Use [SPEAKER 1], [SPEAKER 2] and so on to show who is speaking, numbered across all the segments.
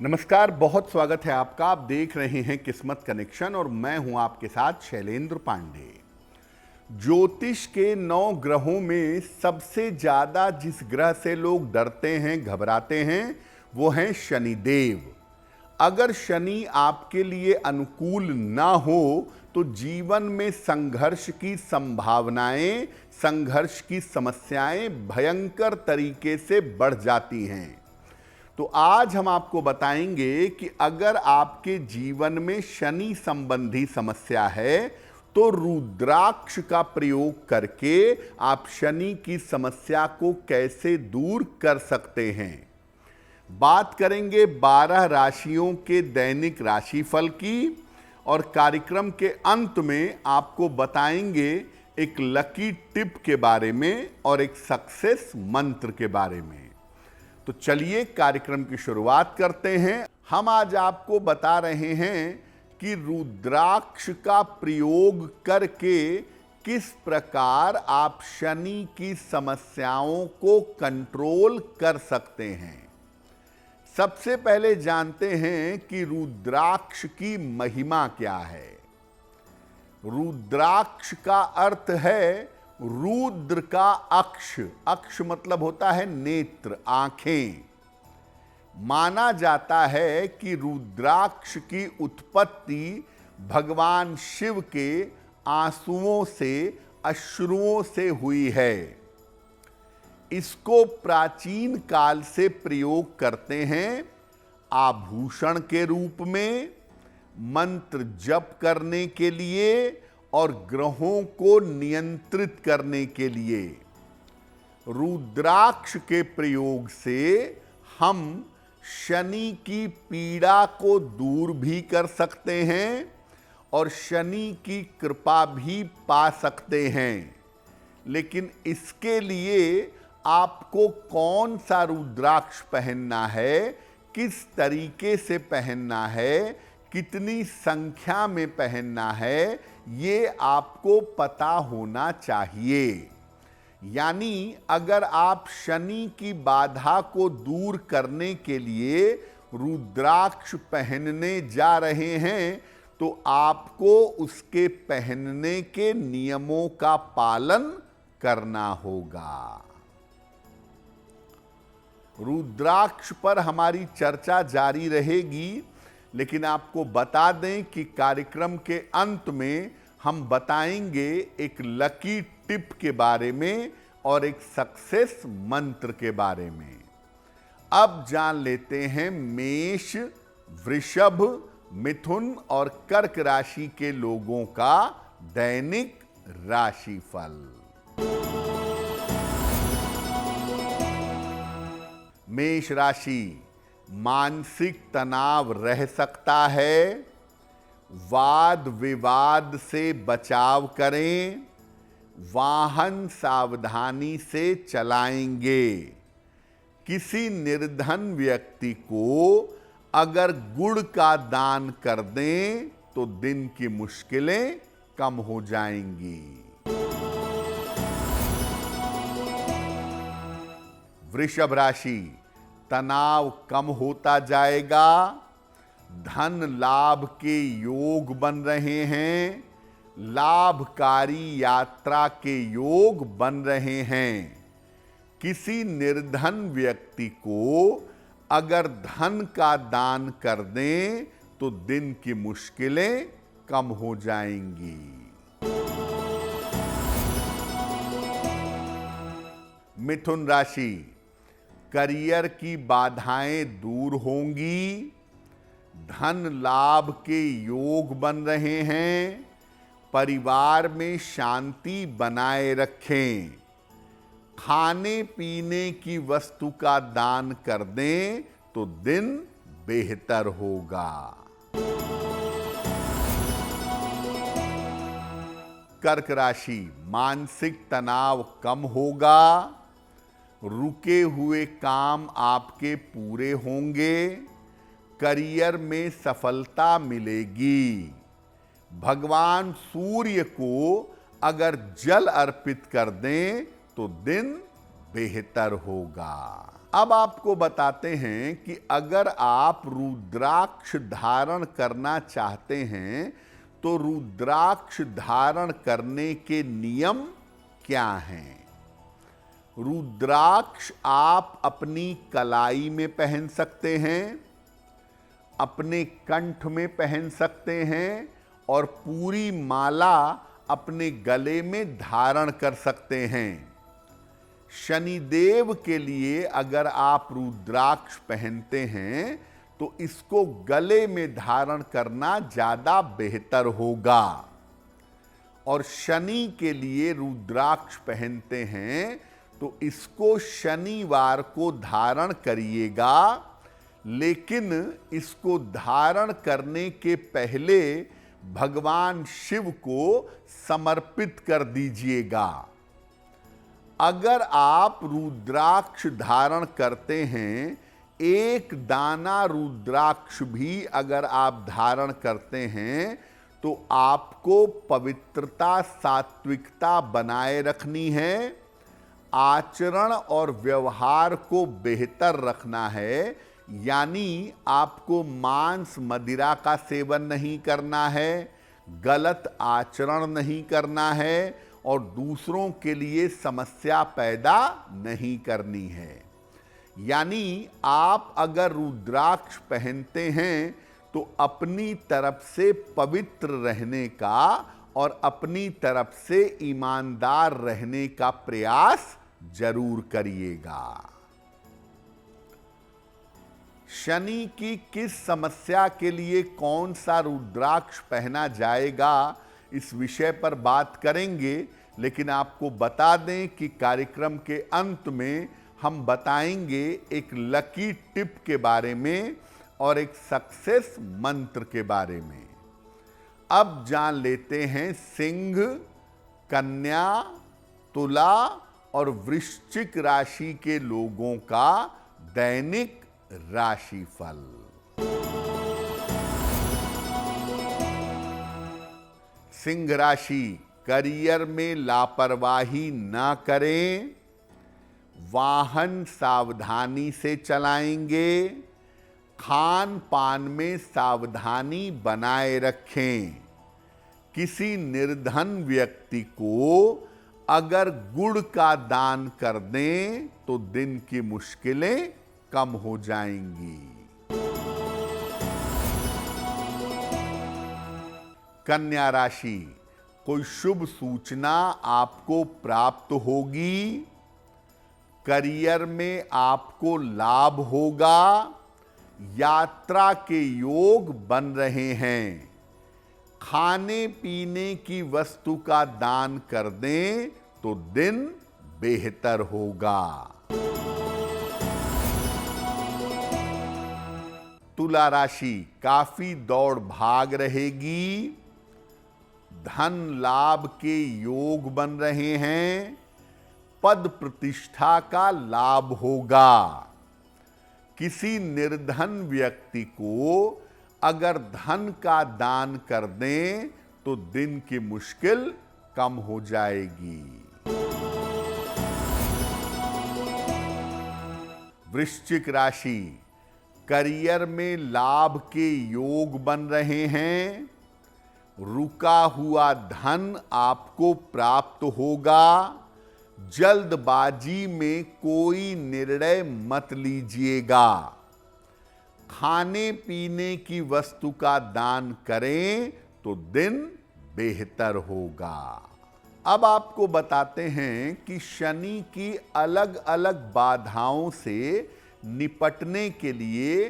[SPEAKER 1] नमस्कार, बहुत स्वागत है आपका। आप देख रहे हैं किस्मत कनेक्शन और मैं हूं आपके साथ शैलेंद्र पांडे। ज्योतिष के 9 ग्रहों में सबसे ज्यादा जिस ग्रह से लोग डरते हैं, घबराते हैं, वो हैं शनिदेव। अगर शनि आपके लिए अनुकूल ना हो तो जीवन में संघर्ष की संभावनाएं, संघर्ष की समस्याएं भयंकर तरीके से बढ़ जाती हैं। तो आज हम आपको बताएंगे कि अगर आपके जीवन में शनि संबंधी समस्या है तो रुद्राक्ष का प्रयोग करके आप शनि की समस्या को कैसे दूर कर सकते हैं। बात करेंगे 12 राशियों के दैनिक राशिफल की और कार्यक्रम के अंत में आपको बताएंगे एक लकी टिप के बारे में और एक सक्सेस मंत्र के बारे में। तो चलिए कार्यक्रम की शुरुआत करते हैं। हम आज आपको बता रहे हैं कि रुद्राक्ष का प्रयोग करके किस प्रकार आप शनि की समस्याओं को कंट्रोल कर सकते हैं। सबसे पहले जानते हैं कि रुद्राक्ष की महिमा क्या है। रुद्राक्ष का अर्थ है रुद्र का अक्ष। अक्ष मतलब होता है नेत्र, आंखें। माना जाता है कि रुद्राक्ष की उत्पत्ति भगवान शिव के आंसुओं से, अश्रुओं से हुई है। इसको प्राचीन काल से प्रयोग करते हैं आभूषण के रूप में, मंत्र जप करने के लिए और ग्रहों को नियंत्रित करने के लिए। रुद्राक्ष के प्रयोग से हम शनि की पीड़ा को दूर भी कर सकते हैं और शनि की कृपा भी पा सकते हैं। लेकिन इसके लिए आपको कौन सा रुद्राक्ष पहनना है, किस तरीके से पहनना है, कितनी संख्या में पहनना है, ये आपको पता होना चाहिए। यानी अगर आप शनि की बाधा को दूर करने के लिए रुद्राक्ष पहनने जा रहे हैं तो आपको उसके पहनने के नियमों का पालन करना होगा। रुद्राक्ष पर हमारी चर्चा जारी रहेगी, लेकिन आपको बता दें कि कार्यक्रम के अंत में हम बताएंगे एक लकी टिप के बारे में और एक सक्सेस मंत्र के बारे में। अब जान लेते हैं मेष, वृषभ, मिथुन और कर्क राशि के लोगों का दैनिक राशिफल। मेष राशि, मानसिक तनाव रह सकता है। वाद विवाद से बचाव करें। वाहन सावधानी से चलाएंगे। किसी निर्धन व्यक्ति को अगर गुड़ का दान कर दें तो दिन की मुश्किलें कम हो जाएंगी। वृषभ राशि, तनाव कम होता जाएगा। धन लाभ के योग बन रहे हैं। लाभकारी यात्रा के योग बन रहे हैं। किसी निर्धन व्यक्ति को अगर धन का दान कर दें तो दिन की मुश्किलें कम हो जाएंगी। मिथुन राशि, करियर की बाधाएं दूर होंगी। धन लाभ के योग बन रहे हैं। परिवार में शांति बनाए रखें। खाने पीने की वस्तु का दान कर दें तो दिन बेहतर होगा। कर्क राशि, मानसिक तनाव कम होगा। रुके हुए काम आपके पूरे होंगे। करियर में सफलता मिलेगी। भगवान सूर्य को अगर जल अर्पित कर दें तो दिन बेहतर होगा। अब आपको बताते हैं कि अगर आप रुद्राक्ष धारण करना चाहते हैं तो रुद्राक्ष धारण करने के नियम क्या हैं। रुद्राक्ष आप अपनी कलाई में पहन सकते हैं, अपने कंठ में पहन सकते हैं और पूरी माला अपने गले में धारण कर सकते हैं। शनिदेव के लिए अगर आप रुद्राक्ष पहनते हैं तो इसको गले में धारण करना ज्यादा बेहतर होगा। और शनि के लिए रुद्राक्ष पहनते हैं तो इसको शनिवार को धारण करिएगा, लेकिन इसको धारण करने के पहले भगवान शिव को समर्पित कर दीजिएगा। अगर आप रुद्राक्ष धारण करते हैं, एक दाना रुद्राक्ष भी अगर आप धारण करते हैं तो आपको पवित्रता, सात्विकता बनाए रखनी है, आचरण और व्यवहार को बेहतर रखना है। यानी आपको मांस मदिरा का सेवन नहीं करना है, गलत आचरण नहीं करना है और दूसरों के लिए समस्या पैदा नहीं करनी है। यानी आप अगर रुद्राक्ष पहनते हैं तो अपनी तरफ से पवित्र रहने का और अपनी तरफ से ईमानदार रहने का प्रयास जरूर करिएगा। शनि की किस समस्या के लिए कौन सा रुद्राक्ष पहना जाएगा, इस विषय पर बात करेंगे, लेकिन आपको बता दें कि कार्यक्रम के अंत में हम बताएंगे एक लकी टिप के बारे में और एक सक्सेस मंत्र के बारे में। अब जान लेते हैं सिंह, कन्या, तुला और वृश्चिक राशि के लोगों का दैनिक राशिफल। सिंह राशि, करियर में लापरवाही ना करें, वाहन सावधानी से चलाएंगे, खान पान में सावधानी बनाए रखें। किसी निर्धन व्यक्ति को अगर गुड़ का दान कर दें तो दिन की मुश्किलें कम हो जाएंगी। कन्या राशि, कोई शुभ सूचना आपको प्राप्त होगी, करियर में आपको लाभ होगा, यात्रा के योग बन रहे हैं। खाने पीने की वस्तु का दान कर दें तो दिन बेहतर होगा। तुला राशि, काफी दौड़ भाग रहेगी, धन लाभ के योग बन रहे हैं, पद प्रतिष्ठा का लाभ होगा। किसी निर्धन व्यक्ति को अगर धन का दान कर दें तो दिन की मुश्किल कम हो जाएगी। वृश्चिक राशि, करियर में लाभ के योग बन रहे हैं, रुका हुआ धन आपको प्राप्त होगा। जल्दबाजी में कोई निर्णय मत लीजिएगा। खाने पीने की वस्तु का दान करें तो दिन बेहतर होगा। अब आपको बताते हैं कि शनि की अलग अलग बाधाओं से निपटने के लिए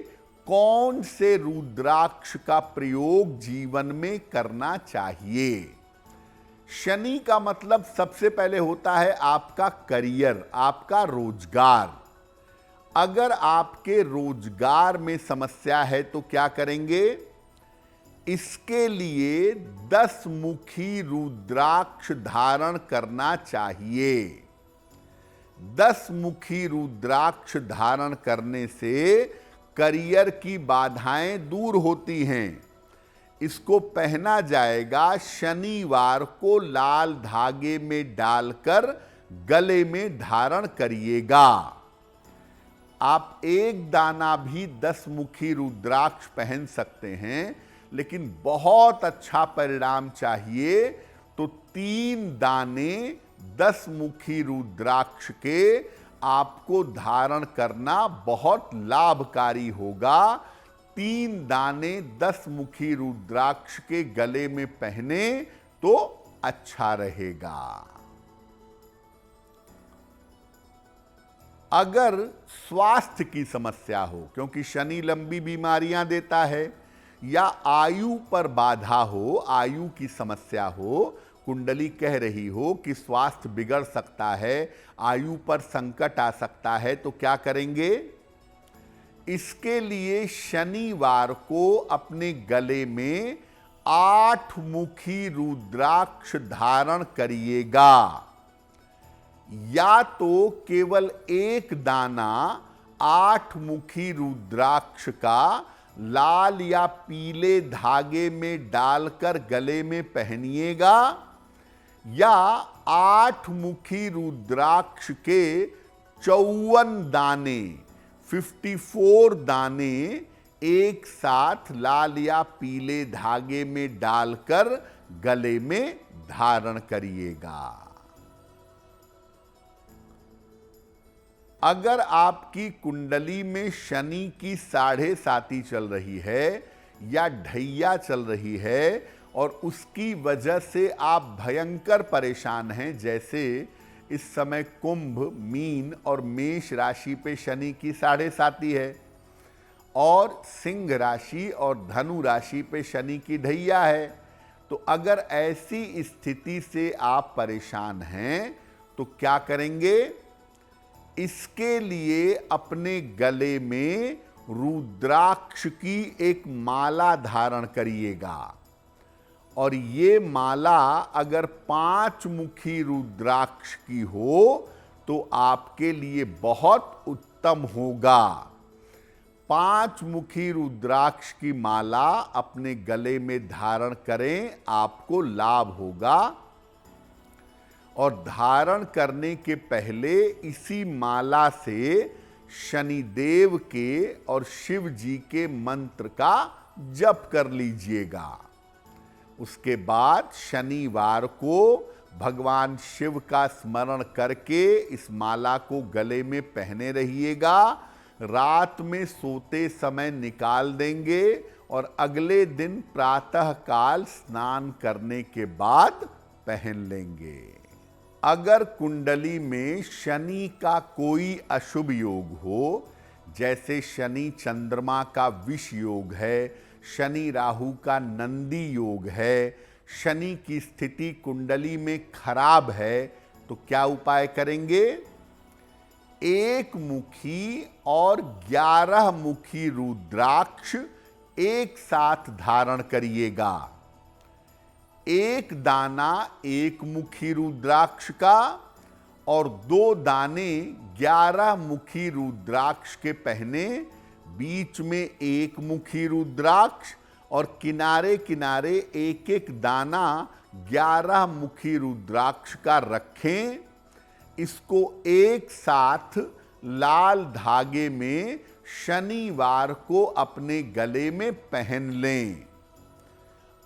[SPEAKER 1] कौन से रुद्राक्ष का प्रयोग जीवन में करना चाहिए। शनि का मतलब सबसे पहले होता है आपका करियर, आपका रोजगार। अगर आपके रोजगार में समस्या है तो क्या करेंगे? इसके लिए 10 मुखी रुद्राक्ष धारण करना चाहिए। 10 मुखी रुद्राक्ष धारण करने से करियर की बाधाएं दूर होती हैं। इसको पहना जाएगा शनिवार को, लाल धागे में डालकर गले में धारण करिएगा। आप एक दाना भी 10 मुखी रुद्राक्ष पहन सकते हैं, लेकिन बहुत अच्छा परिणाम चाहिए तो 3 दाने 10 मुखी रुद्राक्ष के आपको धारण करना बहुत लाभकारी होगा। 3 दाने 10 मुखी रुद्राक्ष के गले में पहने तो अच्छा रहेगा। अगर स्वास्थ्य की समस्या हो, क्योंकि शनि लंबी बीमारियां देता है, या आयु पर बाधा हो, आयु की समस्या हो, कुंडली कह रही हो कि स्वास्थ्य बिगड़ सकता है, आयु पर संकट आ सकता है, तो क्या करेंगे? इसके लिए शनिवार को अपने गले में 8 मुखी रुद्राक्ष धारण करिएगा, या तो केवल एक दाना 8 मुखी रुद्राक्ष का लाल या पीले धागे में डालकर गले में पहनिएगा, या 8 मुखी रुद्राक्ष के 54 दाने 54 दाने एक साथ लाल या पीले धागे में डालकर गले में धारण करिएगा। अगर आपकी कुंडली में शनि की 7.5 चल रही है या ढैया चल रही है और उसकी वजह से आप भयंकर परेशान हैं, जैसे इस समय कुंभ, मीन और मेष राशि पे शनि की 7.5 है और सिंह राशि और धनु राशि पे शनि की ढैया है, तो अगर ऐसी स्थिति से आप परेशान हैं तो क्या करेंगे? इसके लिए अपने गले में रुद्राक्ष की एक माला धारण करिएगा, और ये माला अगर 5 मुखी रुद्राक्ष की हो तो आपके लिए बहुत उत्तम होगा। 5 मुखी रुद्राक्ष की माला अपने गले में धारण करें, आपको लाभ होगा। और धारण करने के पहले इसी माला से शनिदेव के और शिव जी के मंत्र का जप कर लीजिएगा। उसके बाद शनिवार को भगवान शिव का स्मरण करके इस माला को गले में पहने रहिएगा। रात में सोते समय निकाल देंगे और अगले दिन प्रातः काल स्नान करने के बाद पहन लेंगे। अगर कुंडली में शनि का कोई अशुभ योग हो, जैसे शनि चंद्रमा का विष योग है, शनि राहु का नंदी योग है, शनि की स्थिति कुंडली में खराब है, तो क्या उपाय करेंगे? 1 मुखी और 11 मुखी रुद्राक्ष एक साथ धारण करिएगा। 1 दाना 1 मुखी रुद्राक्ष का और 2 दाने 11 मुखी रुद्राक्ष के पहने, बीच में 1 मुखी रुद्राक्ष और किनारे किनारे 1-1 दाना 11 मुखी रुद्राक्ष का रखें। इसको एक साथ लाल धागे में शनिवार को अपने गले में पहन लें।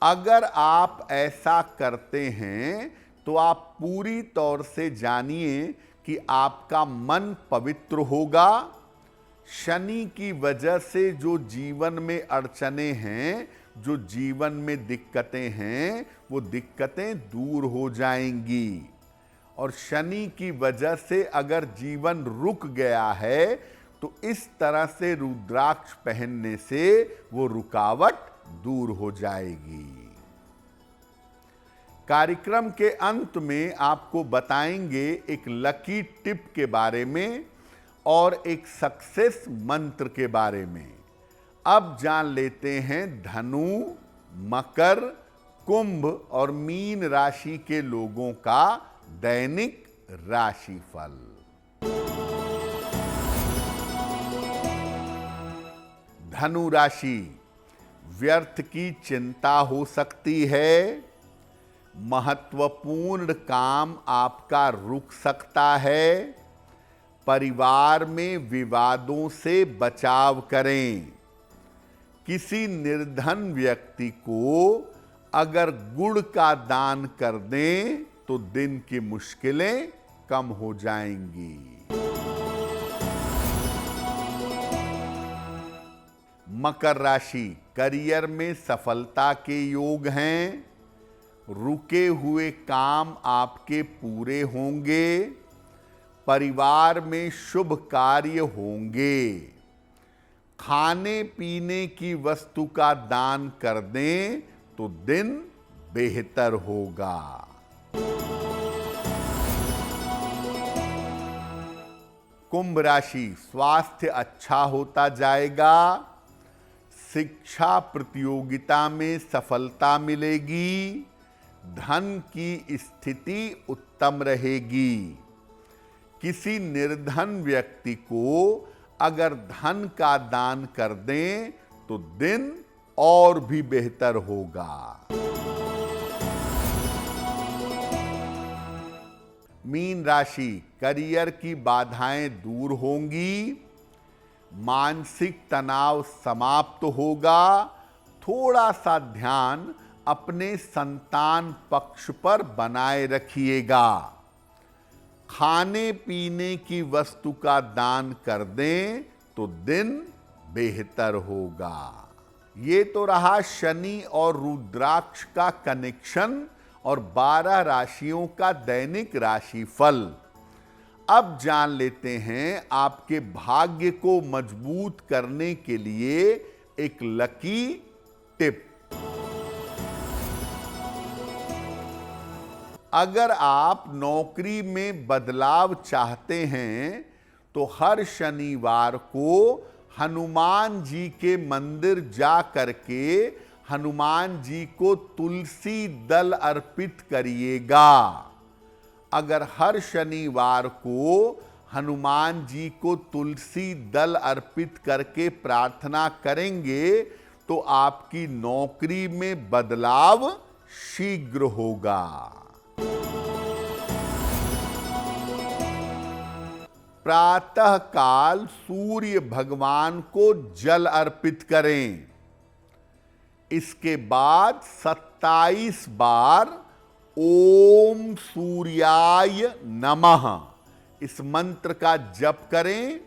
[SPEAKER 1] अगर आप ऐसा करते हैं तो आप पूरी तौर से जानिए कि आपका मन पवित्र होगा। शनि की वजह से जो जीवन में अड़चने हैं, जो जीवन में दिक्कतें हैं, वो दिक्कतें दूर हो जाएंगी। और शनि की वजह से अगर जीवन रुक गया है तो इस तरह से रुद्राक्ष पहनने से वो रुकावट दूर हो जाएगी। कार्यक्रम के अंत में आपको बताएंगे एक लकी टिप के बारे में और एक सक्सेस मंत्र के बारे में। अब जान लेते हैं धनु, मकर, कुंभ और मीन राशि के लोगों का दैनिक राशिफल। धनु राशि, व्यर्थ की चिंता हो सकती है। महत्वपूर्ण काम आपका रुक सकता है। परिवार में विवादों से बचाव करें। किसी निर्धन व्यक्ति को अगर गुड़ का दान कर दें तो दिन की मुश्किलें कम हो जाएंगी। मकर राशि, करियर में सफलता के योग हैं। रुके हुए काम आपके पूरे होंगे। परिवार में शुभ कार्य होंगे। खाने पीने की वस्तु का दान कर दें तो दिन बेहतर होगा। कुंभ राशि, स्वास्थ्य अच्छा होता जाएगा। शिक्षा प्रतियोगिता में सफलता मिलेगी। धन की स्थिति उत्तम रहेगी। किसी निर्धन व्यक्ति को अगर धन का दान कर दें तो दिन और भी बेहतर होगा। मीन राशि, करियर की बाधाएं दूर होंगी। मानसिक तनाव समाप्त होगा। थोड़ा सा ध्यान अपने संतान पक्ष पर बनाए रखिएगा। खाने पीने की वस्तु का दान कर दें तो दिन बेहतर होगा। ये तो रहा शनि और रुद्राक्ष का कनेक्शन और 12 राशियों का दैनिक राशिफल। अब जान लेते हैं आपके भाग्य को मजबूत करने के लिए एक लकी टिप। अगर आप नौकरी में बदलाव चाहते हैं तो हर शनिवार को हनुमान जी के मंदिर जा करके हनुमान जी को तुलसी दल अर्पित करिएगा। अगर हर शनिवार को हनुमान जी को तुलसी दल अर्पित करके प्रार्थना करेंगे तो आपकी नौकरी में बदलाव शीघ्र होगा। प्रातः काल सूर्य भगवान को जल अर्पित करें। इसके बाद 27 बार ओम सूर्याय नमः इस मंत्र का जप करें।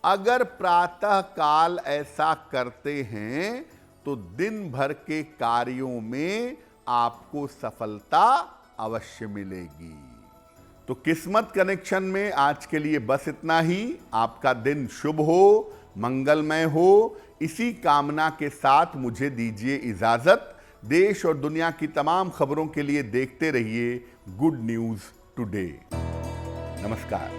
[SPEAKER 1] अगर प्रातः काल ऐसा करते हैं तो दिन भर के कार्यों में आपको सफलता अवश्य मिलेगी। तो किस्मत कनेक्शन में आज के लिए बस इतना ही। आपका दिन शुभ हो, मंगलमय हो, इसी कामना के साथ मुझे दीजिए इजाजत। देश और दुनिया की तमाम खबरों के लिए देखते रहिए गुड न्यूज टुडे। नमस्कार।